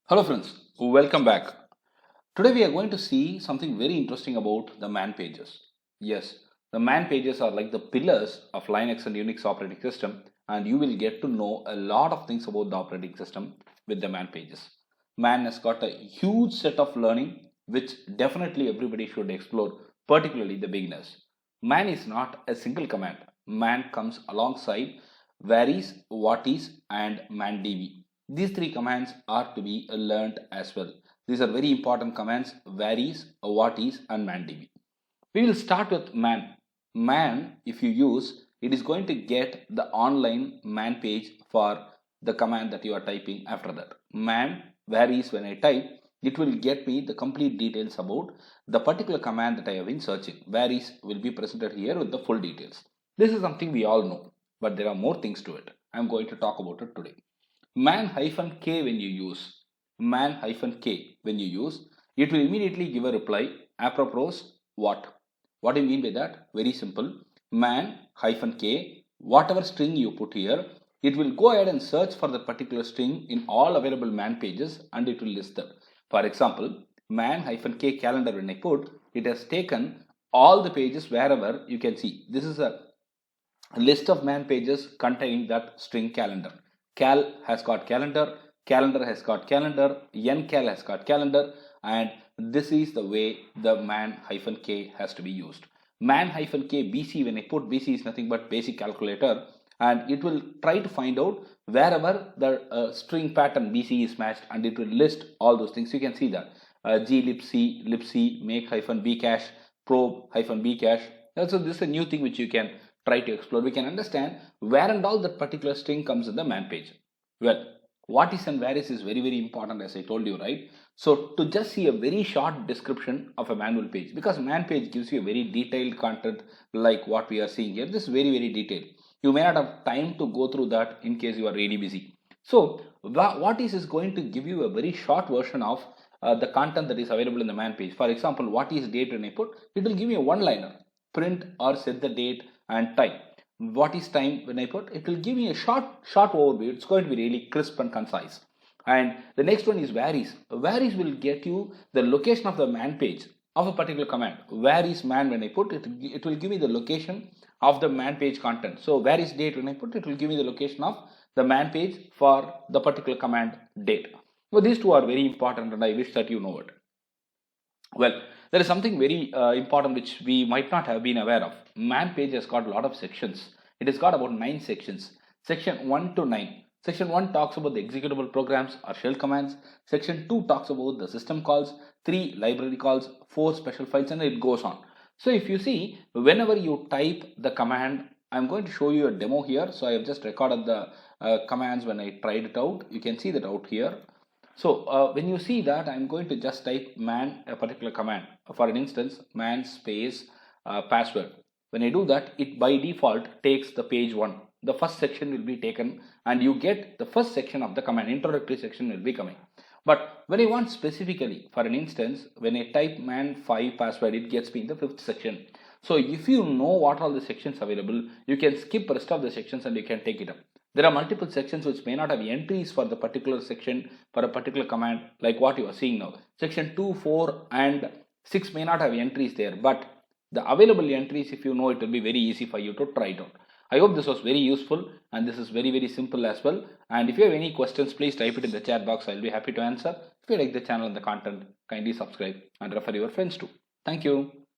Hello friends, welcome back. Today we are going to see something very interesting about the man pages. Yes, the man pages are like the pillars of Linux and Unix operating system, and you will get to know a lot of things about the operating system with the man pages. Man has got a huge set of learning which definitely everybody should explore, particularly the beginners. Man is not a single command. Man comes alongside varies, what is, and man db. These three commands are to be learned as well. These are very important commands: varies, what is, and man db. We will start with man. Man, if you use, it is going to get the online man page for the command that you are typing after that. Man varies when I type, it will get me the complete details about the particular command that I have been searching. Varies will be presented here with the full details. This is something we all know, but there are more things to it. I am going to talk about it today. Man-k when you use man-k when you use, it will immediately give a reply apropos what. What do you mean by that? Very simple. Man-k, whatever string you put here, it will go ahead and search for the particular string in all available man pages and it will list that. For example, man-k calendar, when I put, it has taken all the pages wherever you can see. This is a list of man pages containing that string calendar. Cal has got calendar, calendar has got calendar, ncal has got calendar, and this is the way the man-k has to be used. Man-k bc, when I put bc, is nothing but basic calculator, and it will try to find out wherever the string pattern bc is matched, and it will list all those things. You can see that glibc, libc, make-bcache, probe-bcache. Also, this is a new thing which you can try to explore. We can understand where and all that particular string comes in the man page. Well, what is and where is very, very important, as I told you, right? So to just see a very short description of a manual page, because man page gives you a very detailed content like what we are seeing here. This is very, very detailed. You may not have time to go through that in case you are really busy. So what is going to give you a very short version of the content that is available in the man page. For example, what is date when I put, it will give me a one-liner: print or set the date and time. What is time when I put, it will give me a short overview. It's going to be really crisp and concise. And the next one is varies. Varies will get you the location of the man page of a particular command. Where is man, when I put it, it will give me the location of the man page content. So where is date, when I put it will give me the location of the man page for the particular command date. Well, these two are very important and I wish that you know it. Well, there is something very important which we might not have been aware of. Man page has got a lot of sections. It has got about 9 sections. Section 1 to 9. Section 1 talks about the executable programs or shell commands. Section 2 talks about the system calls, 3 library calls, 4 special files, and it goes on. So if you see, whenever you type the command, I'm going to show you a demo here. So I have just recorded the commands when I tried it out. You can see that out here. So when you see that, I'm going to just type man, a particular command. For an instance, man space password. When I do that, it by default takes the page 1. The first section will be taken and you get the first section of the command. Introductory section will be coming. But when I want specifically, for an instance, when I type man 5 password, it gets me in the 5th section. So if you know what all the sections available, you can skip rest of the sections and you can take it up. There are multiple sections which may not have entries for the particular section for a particular command, like what you are seeing now. Section 2, 4 and 6 may not have entries there, but the available entries, if you know, it will be very easy for you to try it out. I hope this was very useful and this is very, very simple as well. And if you have any questions, please type it in the chat box. I'll be happy to answer. If you like the channel and the content, kindly subscribe and refer your friends too. Thank you.